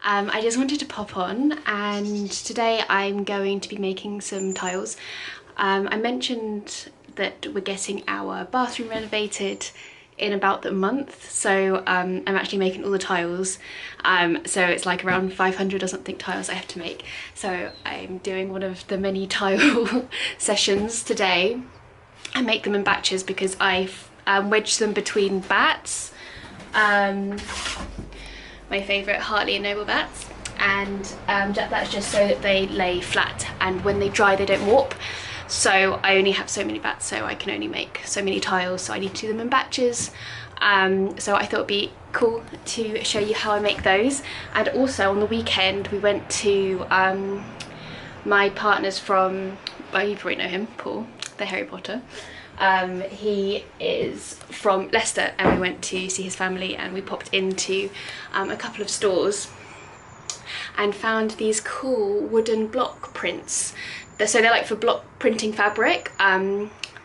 I just wanted to pop on, and today I'm going to be making some tiles. I mentioned that we're getting our bathroom renovated in about the month, so I'm actually making all the tiles. So it's like around 500 or something tiles I have to make. So I'm doing one of the many tile sessions today. I make them in batches because I've wedged them between bats. My favourite Hartley and Noble bats, and that's just so that they lay flat and when they dry they don't warp. So I only have so many bats, so I can only make so many tiles, so I need to do them in batches. So I thought it'd be cool to show you how I make those. And also on the weekend we went to my partner's from, well, you probably know him, Paul, the Harry Potter. He is from Leicester, and we went to see his family, and we popped into a couple of stores and found these cool wooden block prints. So they're like for block printing fabric.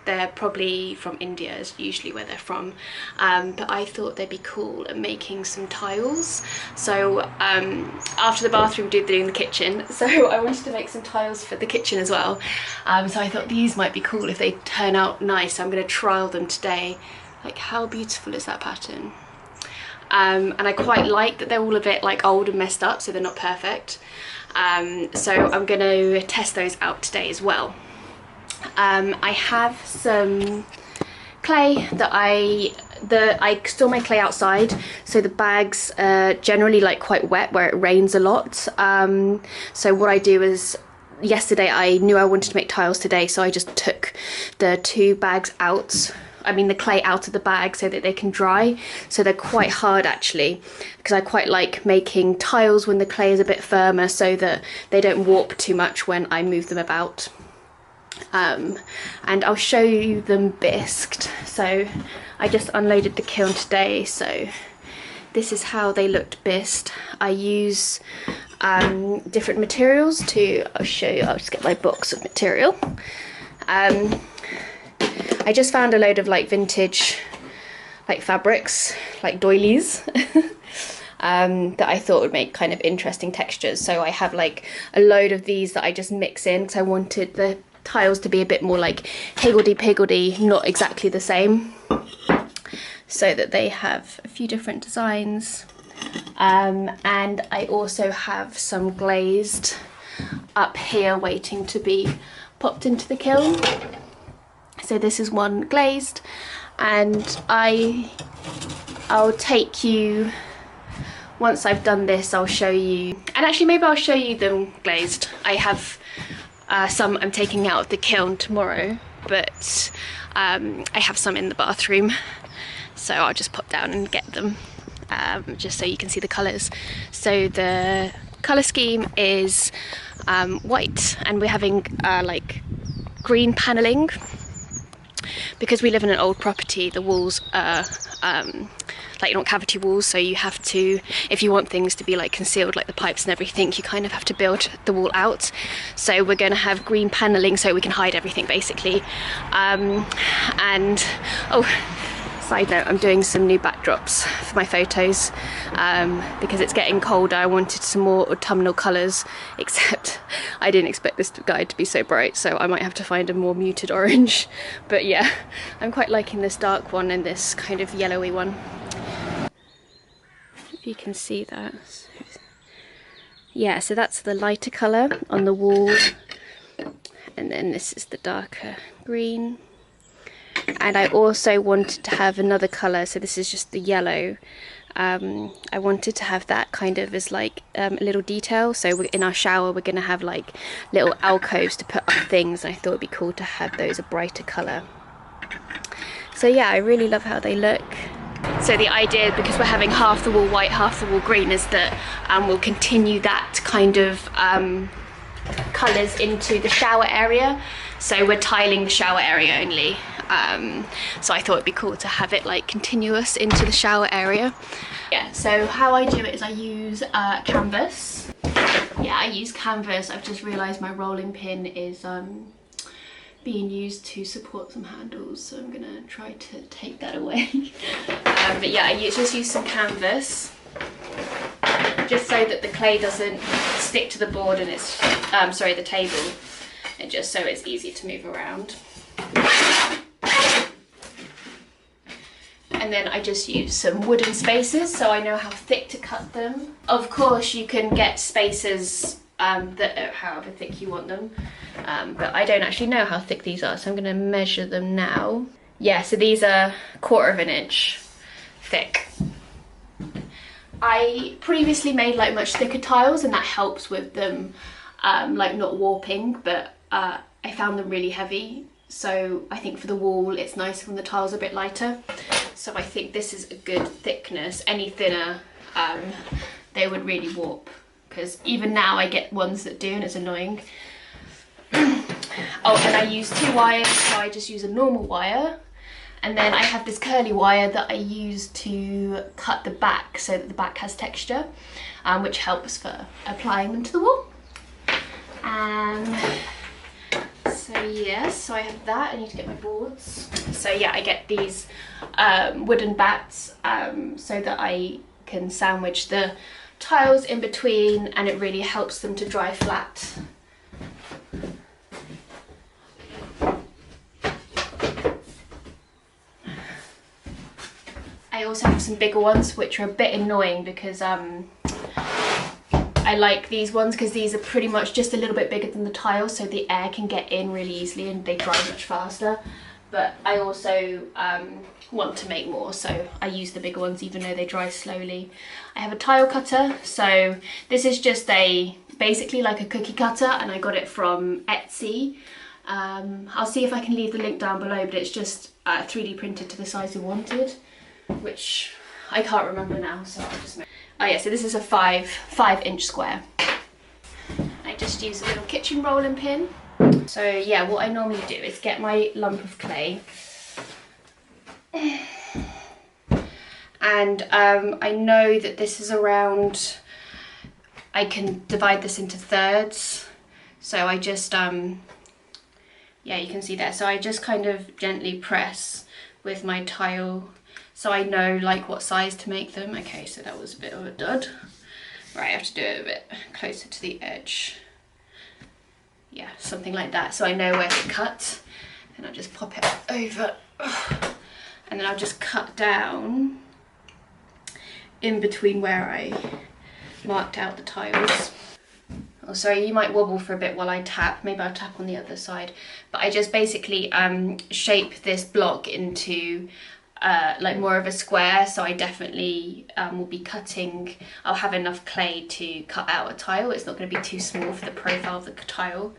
They're probably from India, is usually where they're from, but I thought they'd be cool at making some tiles. So after the bathroom, doing the kitchen, so I wanted to make some tiles for the kitchen as well. So I thought these might be cool if they turn out nice. So I'm going to trial them today. Like, how beautiful is that pattern? And I quite like that they're all a bit like old and messed up, so they're not perfect. So I'm going to test those out today as well. I have some clay that I store my clay outside, so the bags are generally like quite wet where it rains a lot. So what I do is, yesterday I knew I wanted to make tiles today, so I just took the 2 bags out, the clay out of the bag so that they can dry. So they're quite hard actually, because I quite like making tiles when the clay is a bit firmer so that they don't warp too much when I move them about. And I'll show you them bisqued. So I just unloaded the kiln today, so this is how they looked bisqued. I use different materials to, I'll show you, I'll just get my box of material. I just found a load of like vintage like fabrics, like doilies, that I thought would make kind of interesting textures. So I have like a load of these that I just mix in because I wanted the tiles to be a bit more like higgledy-piggledy, not exactly the same, so that they have a few different designs. And I also have some glazed up here waiting to be popped into the kiln. So this is one glazed, and I'll take you, once I've done this, I'll show you, and actually maybe I'll show you them glazed. I have some I'm taking out of the kiln tomorrow, but I have some in the bathroom, so I'll just pop down and get them, just so you can see the colours. So the colour scheme is white, and we're having like green panelling. Because we live in an old property, the walls are like not cavity walls, so you have to, if you want things to be like concealed, like the pipes and everything, you kind of have to build the wall out. So we're going to have green panelling so we can hide everything basically. And oh, side note, I'm doing some new backdrops for my photos, because it's getting colder. I wanted some more autumnal colours, except I didn't expect this guide to be so bright, so I might have to find a more muted orange. But yeah, I'm quite liking this dark one and this kind of yellowy one. If you can see that. Yeah, so that's the lighter colour on the wall, and then this is the darker green. And I also wanted to have another colour, so this is just the yellow. I wanted to have that kind of as like a little detail. So in our shower we're going to have like little alcoves to put up things, and I thought it'd be cool to have those a brighter colour. So yeah, I really love how they look. So the idea, because we're having half the wall white, half the wall green, is that we'll continue that kind of colours into the shower area. So we're tiling the shower area only. So I thought it'd be cool to have it like continuous into the shower area. Yeah, so how I do it is I use canvas. Yeah, I use canvas. I've just realised my rolling pin is being used to support some handles, so I'm gonna try to take that away. But yeah, I just use some canvas. just so that the clay doesn't stick to the board and it's, sorry, the table, and just so it's easy to move around. And then I just use some wooden spacers so I know how thick to cut them. Of course you can get spacers that are however thick you want them, but I don't actually know how thick these are, so I'm going to measure them now. Yeah, so these are 1/4 of an inch thick. I previously made like much thicker tiles and that helps with them like not warping, but I found them really heavy, so I think for the wall it's nice when the tiles are a bit lighter. So I think this is a good thickness. Any thinner they would really warp, because even now I get ones that do and it's annoying. Oh, and I use 2 wires, so I just use a normal wire, and then I have this curly wire that I use to cut the back so that the back has texture, which helps for applying them to the wall. So yes, so I have that. I need to get my boards. So yeah, I get these wooden bats so that I can sandwich the tiles in between, and it really helps them to dry flat. I also have some bigger ones which are a bit annoying because I like these ones because these are pretty much just a little bit bigger than the tiles, so the air can get in really easily and they dry much faster. But I also want to make more, so I use the bigger ones even though they dry slowly. I have a tile cutter, so this is just basically like a cookie cutter, and I got it from Etsy. I'll see if I can leave the link down below, but it's just 3D printed to the size we wanted, which I can't remember now, so I'll just make. Oh yeah, so this is a 5-inch square. I just use a little kitchen rolling pin. So yeah, what I normally do is get my lump of clay, and I know that this is around, I can divide this into thirds, so I just yeah, you can see there, so I just kind of gently press with my tile so I know like what size to make them. Okay, so that was a bit of a dud. Right, I have to do it a bit closer to the edge. Yeah, something like that, so I know where to cut. And I'll just pop it over, and then I'll just cut down in between where I marked out the tiles. Oh, sorry, you might wobble for a bit while I tap. Maybe I'll tap on the other side. But I just basically shape this block into like more of a square, so I definitely will be cutting, I'll have enough clay to cut out a tile. It's not going to be too small for the profile of the tile.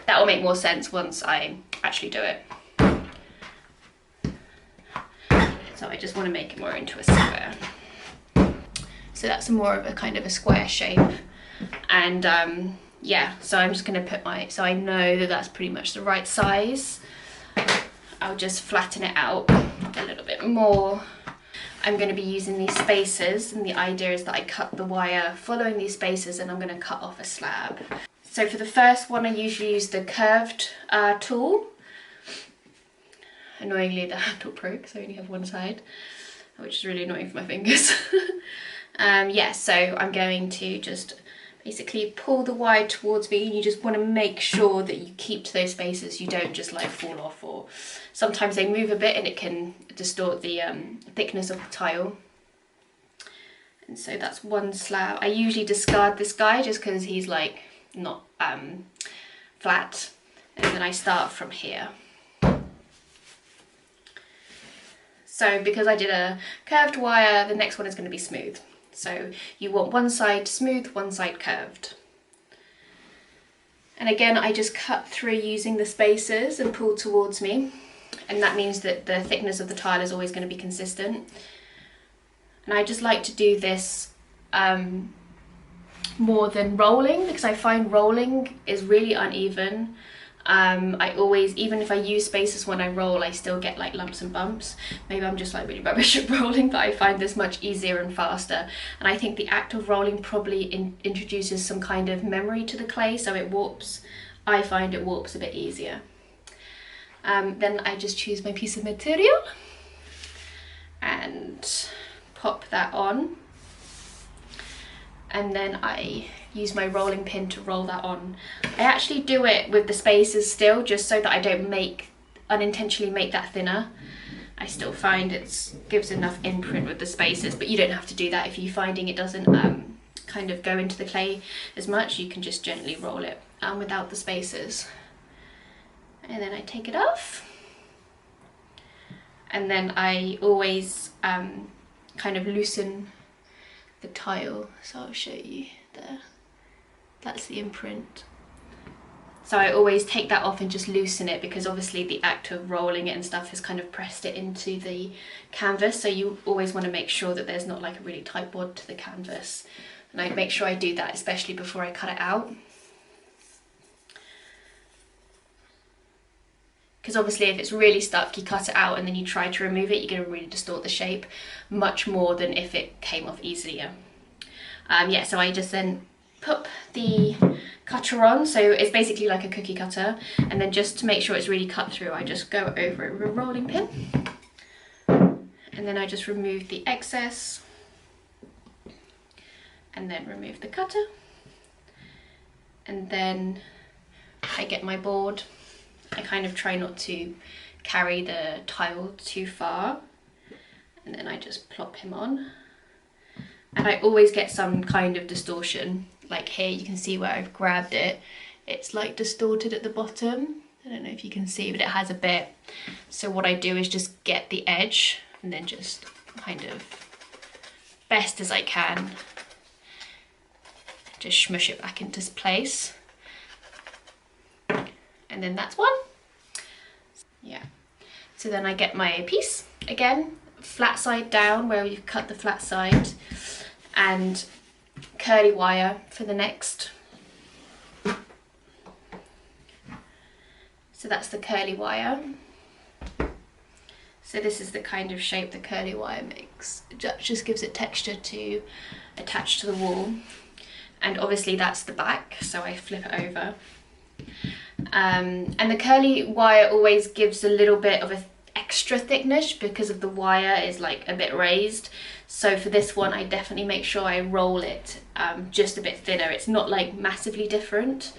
That will make more sense once I actually do it. So I just want to make it more into a square. So that's more of a kind of a square shape. And yeah, so I'm just going to put my, so I know that that's pretty much the right size. I'll just flatten it out a little bit more. I'm going to be using these spacers, and the idea is that I cut the wire following these spacers, and I'm going to cut off a slab. So for the first one, I usually use the curved tool. Annoyingly, the handle broke, so I only have one side, which is really annoying for my fingers. Yeah, so I'm going to just basically pull the wire towards me, and you just want to make sure that you keep to those spacers. You don't just like fall off, or sometimes they move a bit and it can distort the thickness of the tile. And so that's one slab. I usually discard this guy just because he's like not flat, and then I start from here. So because I did a curved wire, the next one is going to be smooth. So you want one side smooth, one side curved. And again, I just cut through using the spacers and pull towards me. And that means that the thickness of the tile is always going to be consistent. And I just like to do this more than rolling, because I find rolling is really uneven. I always, even if I use spacers when I roll, I still get like lumps and bumps. Maybe I'm just like really rubbish at rolling, but I find this much easier and faster. And I think the act of rolling probably introduces some kind of memory to the clay, so it warps. I find it warps a bit easier. Then I just choose my piece of material and pop that on. and then I use my rolling pin to roll that on. I actually do it with the spacers still, just so that I don't unintentionally make that thinner. I still find it gives enough imprint with the spacers, but you don't have to do that. If you're finding it doesn't kind of go into the clay as much, you can just gently roll it without the spacers. And then I take it off. And then I always kind of loosen the tile. So I'll show you there. That's the imprint. So I always take that off and just loosen it, because obviously the act of rolling it and stuff has kind of pressed it into the canvas. So you always want to make sure that there's not like a really tight bod to the canvas. And I make sure I do that, especially before I cut it out. Because obviously if it's really stuck, you cut it out and then you try to remove it, you're going to really distort the shape much more than if it came off easier. Yeah, so I just then put the cutter on, so it's basically like a cookie cutter, and then just to make sure it's really cut through, I just go over it with a rolling pin, and then I just remove the excess, and then remove the cutter, and then I get my board. I kind of try not to carry the tile too far, and then I just plop him on. And I always get some kind of distortion, like here you can see where I've grabbed it, it's like distorted at the bottom. I don't know if you can see, but it has a bit. So what I do is just get the edge and then just kind of, best as I can, just smush it back into place. And then that's one. Yeah. So then I get my piece again, flat side down where you've cut the flat side, and curly wire for the next. So that's the curly wire. So this is the kind of shape the curly wire makes. It just gives it texture to attach to the wall. And obviously that's the back, so I flip it over. And the curly wire always gives a little bit of an extra thickness because of the wire is like a bit raised. So for this one I definitely make sure I roll it just a bit thinner. It's not like massively different,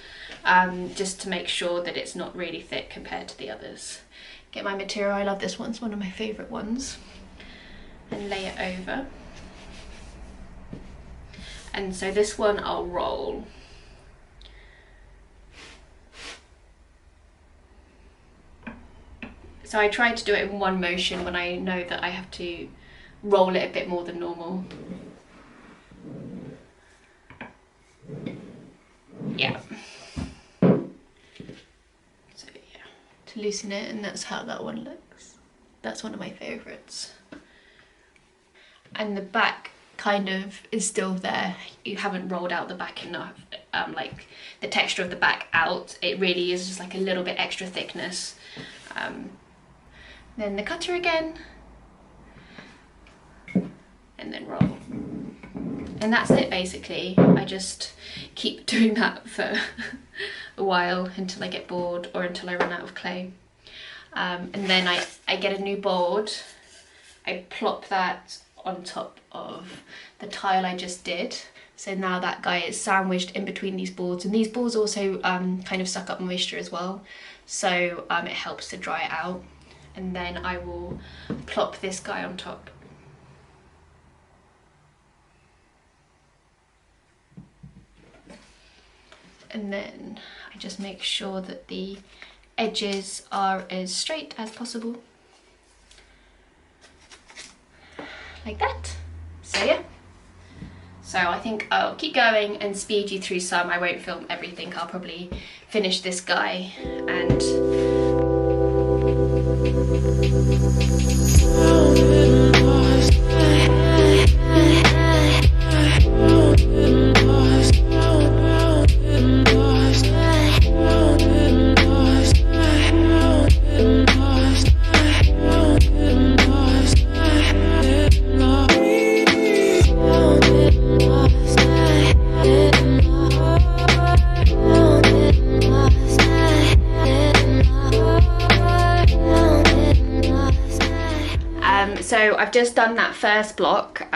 just to make sure that it's not really thick compared to the others. Get my material, I love this one, it's one of my favourite ones, and lay it over. And so this one I'll roll. So I try to do it in one motion when I know that I have to roll it a bit more than normal. Yeah. So yeah, to loosen it, and that's how that one looks. That's one of my favourites. And the back kind of is still there. You haven't rolled out the back enough, like the texture of the back out. It really is just like a little bit extra thickness. Then the cutter again, and then roll. And that's it basically. I just keep doing that for a while until I get bored or until I run out of clay. And then I get a new board, I plop that on top of the tile I just did. So now that guy is sandwiched in between these boards, and these boards also kind of suck up moisture as well, so it helps to dry it out. And then I will plop this guy on top. And then I just make sure that the edges are as straight as possible. Like that. So yeah. So I think I'll keep going and speed you through some. I won't film everything. I'll probably finish this guy and so I've just done that first block,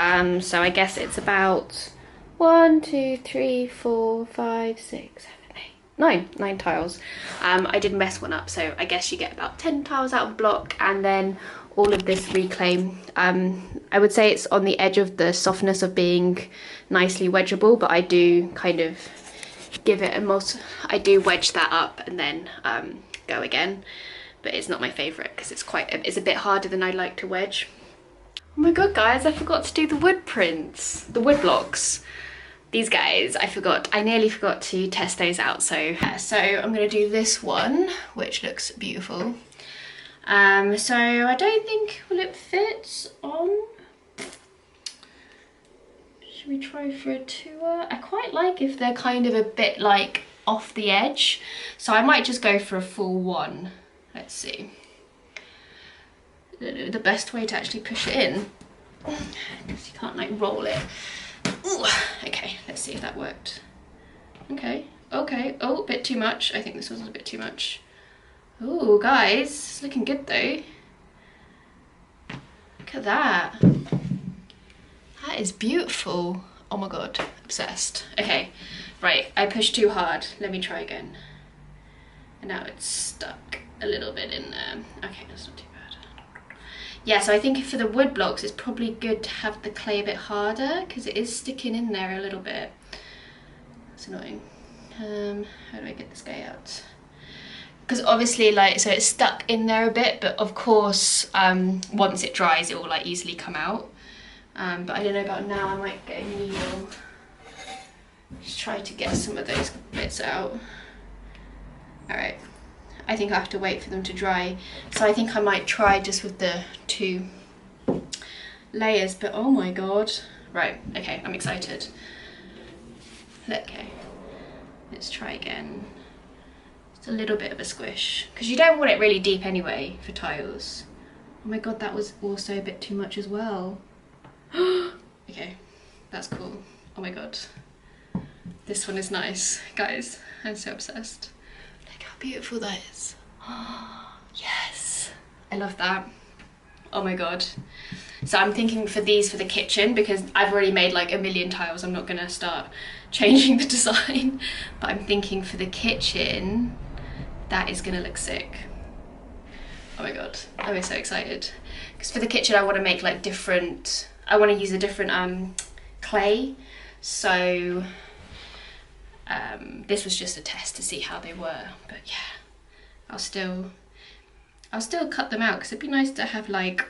so I guess it's about 1, 2, 3, 4, 5, 6, 7, 8, 9 tiles. I did mess one up, so I guess you get about 10 tiles out of block, and then all of this reclaim. I would say it's on the edge of the softness of being nicely wedgeable, but I do kind of give it I do wedge that up and then go again, but it's not my favorite because it's a bit harder than I like to wedge. Oh my god, guys, I forgot to do the wood prints, the wood blocks. These guys, I nearly forgot to test those out. So I'm gonna do this one, which looks beautiful. So I don't think, will it fit on? Should we try for a 2er? I quite like if they're kind of a bit like off the edge. So I might just go for a full 1. Let's see. I don't know the best way to actually push it in, because you can't like roll it. Ooh, okay, let's see if that worked. Okay, oh, a bit too much. I think this was a bit too much. Oh, guys, it's looking good though. Look at that. That is beautiful. Oh my god, obsessed. Okay, right, I pushed too hard. Let me try again. And now it's stuck a little bit in there. Okay, that's not too bad. Yeah, so I think for the wood blocks, it's probably good to have the clay a bit harder because it is sticking in there a little bit. That's annoying. How do I get this guy out? Because obviously, like, so it's stuck in there a bit, but of course, once it dries, it will like easily come out. But I don't know about now. I might get a needle. Just try to get some of those bits out. All right. I think I have to wait for them to dry. So I think I might try just with the 2 layers, but oh my god. Right, okay, I'm excited. Okay, let's try again. Just a little bit of a squish, because you don't want it really deep anyway for tiles. Oh my god, that was also a bit too much as well. Okay, that's cool. Oh my god. This one is nice. Guys, I'm so obsessed. Look how beautiful that is. Yes, I love that. Oh my god. So I'm thinking for these for the kitchen, because I've already made like a million tiles. I'm not gonna start changing the design, but I'm thinking for the kitchen, that is gonna look sick. Oh my god, I'm so excited. Because for the kitchen, I want to make like different, I want to use a different clay. So this was just a test to see how they were, but yeah, I'll still cut them out because it'd be nice to have like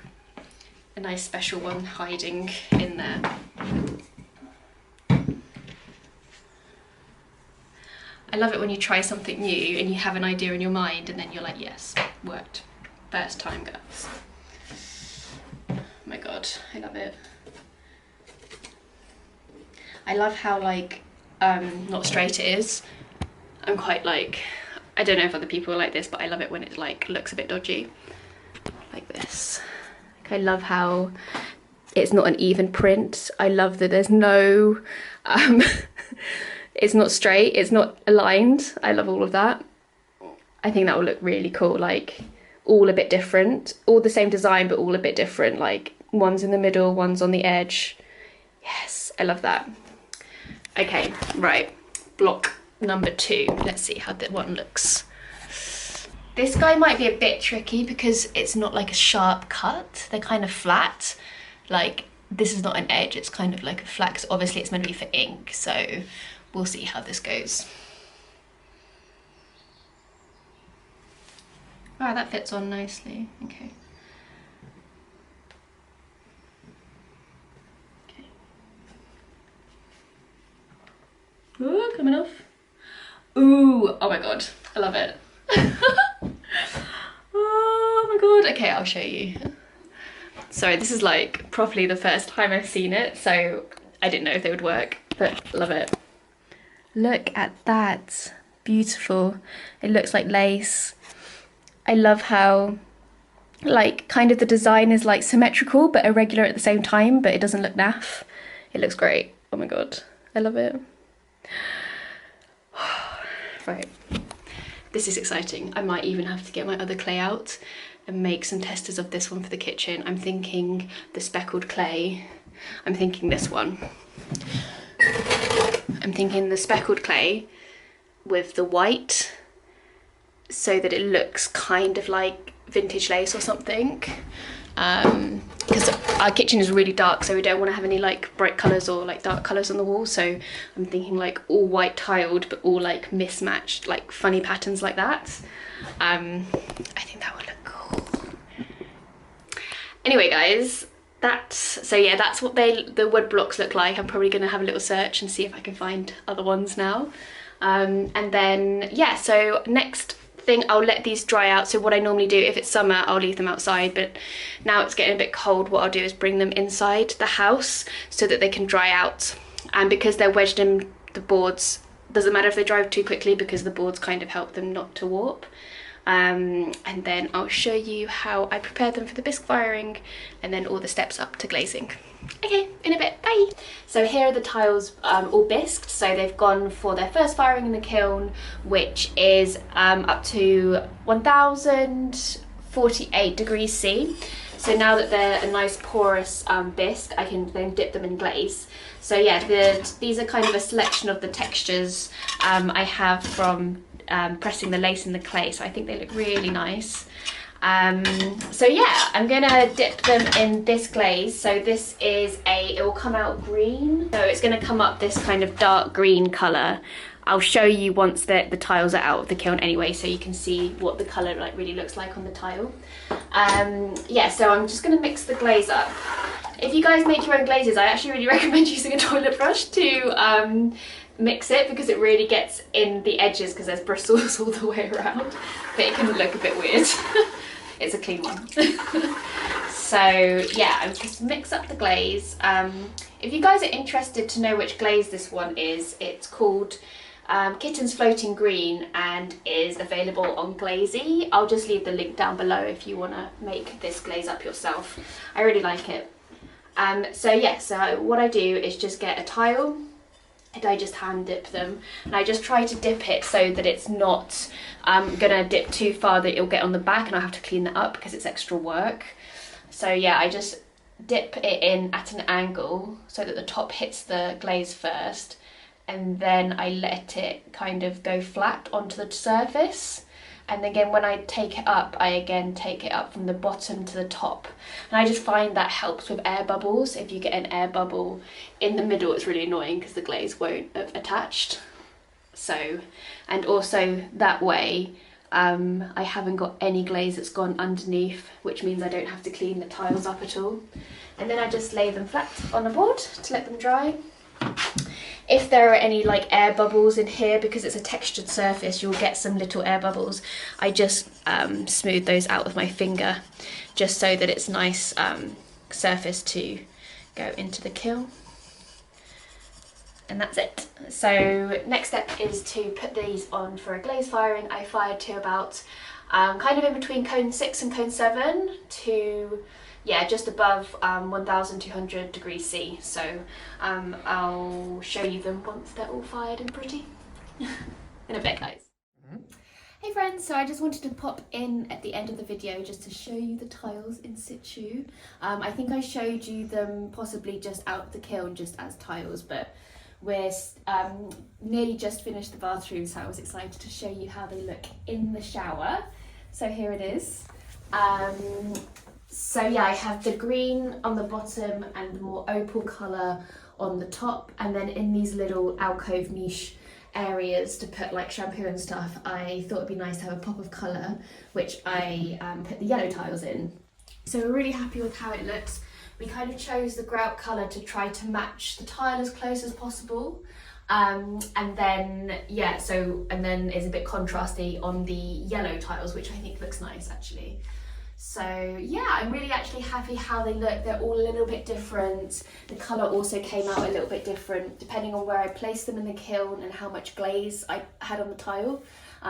a nice special one hiding in there. I love it when you try something new and you have an idea in your mind and then you're like, yes, worked. First time, guys. Oh my god, I love it. I love how like not straight it is. I'm quite like, I don't know if other people are like this, but I love it when it like looks a bit dodgy like this. Like, I love how it's not an even print. I love that there's no it's not straight, it's not aligned. I love all of that. I think that will look really cool, like all a bit different, all the same design but all a bit different, like one's in the middle, one's on the edge. Yes, I love that. Okay, right, block number 2. Let's see how that one looks. This guy might be a bit tricky because it's not like a sharp cut. They're kind of flat. Like, this is not an edge, it's kind of like a flat, because obviously it's meant to be for ink, so we'll see how this goes. Wow, that fits on nicely. Okay. Ooh, coming off. Ooh, oh my god, I love it. Oh my god, okay, I'll show you. Sorry, this is like properly the first time I've seen it, so I didn't know if they would work, but love it. Look at that, beautiful. It looks like lace. I love how like kind of the design is like symmetrical but irregular at the same time, but it doesn't look naff. It looks great. Oh my god, I love it. Right, this is exciting. I might even have to get my other clay out and make some testers of this one for the kitchen. I'm thinking the speckled clay. I'm thinking this one. I'm thinking the speckled clay with the white, so that it looks kind of like vintage lace or something. Because our kitchen is really dark, so we don't want to have any like bright colours or like dark colours on the wall. So I'm thinking like all white tiled, but all like mismatched, like funny patterns like that. I think that would look cool. Anyway, guys, that's what the wood blocks look like. I'm probably going to have a little search and see if I can find other ones now. And then yeah, so next thing, I'll let these dry out. So what I normally do, if it's summer, I'll leave them outside, but now it's getting a bit cold, what I'll do is bring them inside the house so that they can dry out. And because they're wedged in the boards, doesn't matter if they dry too quickly because the boards kind of help them not to warp. And then I'll show you how I prepared them for the bisque firing and then all the steps up to glazing. Okay, in a bit, bye. So here are the tiles all bisqued. So they've gone for their first firing in the kiln, which is up to 1048 degrees C. So now that they're a nice porous bisque, I can then dip them in glaze. So yeah, these are kind of a selection of the textures I have from pressing the lace in the clay, so I think they look really nice. So yeah, I'm gonna dip them in this glaze. So this is it will come out green, so it's gonna come up this kind of dark green colour. I'll show you once the tiles are out of the kiln anyway, so you can see what the colour like really looks like on the tile. Yeah, so I'm just gonna mix the glaze up. If you guys make your own glazes, I actually really recommend using a toilet brush to mix it, because it really gets in the edges because there's bristles all the way around, but it can look a bit weird. It's a clean one. So yeah, I'm just mix up the glaze. If you guys are interested to know which glaze this one is, it's called Kittens Floating Green and is available on Glazing. I'll just leave the link down below if you want to make this glaze up yourself. I really like it. So yeah, so what I do is just get a tile and I just hand dip them, and I just try to dip it so that it's not gonna dip too far that it'll get on the back and I'll have to clean that up because it's extra work. So yeah, I just dip it in at an angle so that the top hits the glaze first, and then I let it kind of go flat onto the surface. And again, when I take it up, I again take it up from the bottom to the top. And I just find that helps with air bubbles. If you get an air bubble in the middle, it's really annoying because the glaze won't have attached. So, and also that way, I haven't got any glaze that's gone underneath, which means I don't have to clean the tiles up at all. And then I just lay them flat on a board to let them dry. If there are any like air bubbles in here, because it's a textured surface, you'll get some little air bubbles. I just smooth those out with my finger, just so that it's nice surface to go into the kiln. And that's it. So next step is to put these on for a glaze firing. I fired to about kind of in between cone 6 and cone 7 to, yeah, just above 1200 degrees C. So I'll show you them once they're all fired and pretty. In a bit, guys. Hey friends, so I just wanted to pop in at the end of the video just to show you the tiles in situ. I think I showed you them possibly just out of the kiln just as tiles, but we're nearly just finished the bathroom, so I was excited to show you how they look in the shower. So here it is. So yeah, I have the green on the bottom and the more opal colour on the top, and then in these little alcove niche areas to put like shampoo and stuff, I thought it'd be nice to have a pop of colour, which I put the yellow tiles in. So we're really happy with how it looks. We kind of chose the grout colour to try to match the tile as close as possible. And then, yeah, and then it's a bit contrasty on the yellow tiles, which I think looks nice actually. So yeah, I'm really actually happy how they look. They're all a little bit different. The colour also came out a little bit different depending on where I placed them in the kiln and how much glaze I had on the tile.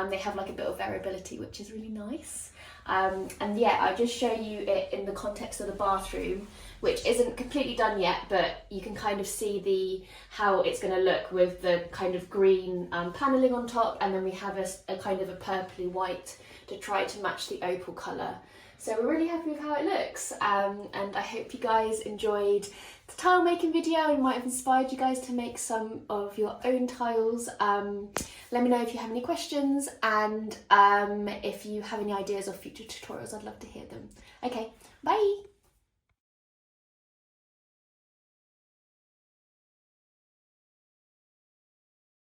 They have like a bit of variability, which is really nice. And yeah, I'll just show you it in the context of the bathroom, which isn't completely done yet, but you can kind of see how it's going to look with the kind of green panelling on top, and then we have a kind of a purpley white to try to match the opal colour. So we're really happy with how it looks, and I hope you guys enjoyed the tile making video and might have inspired you guys to make some of your own tiles. Let me know if you have any questions, and if you have any ideas of future tutorials, I'd love to hear them. Okay, bye!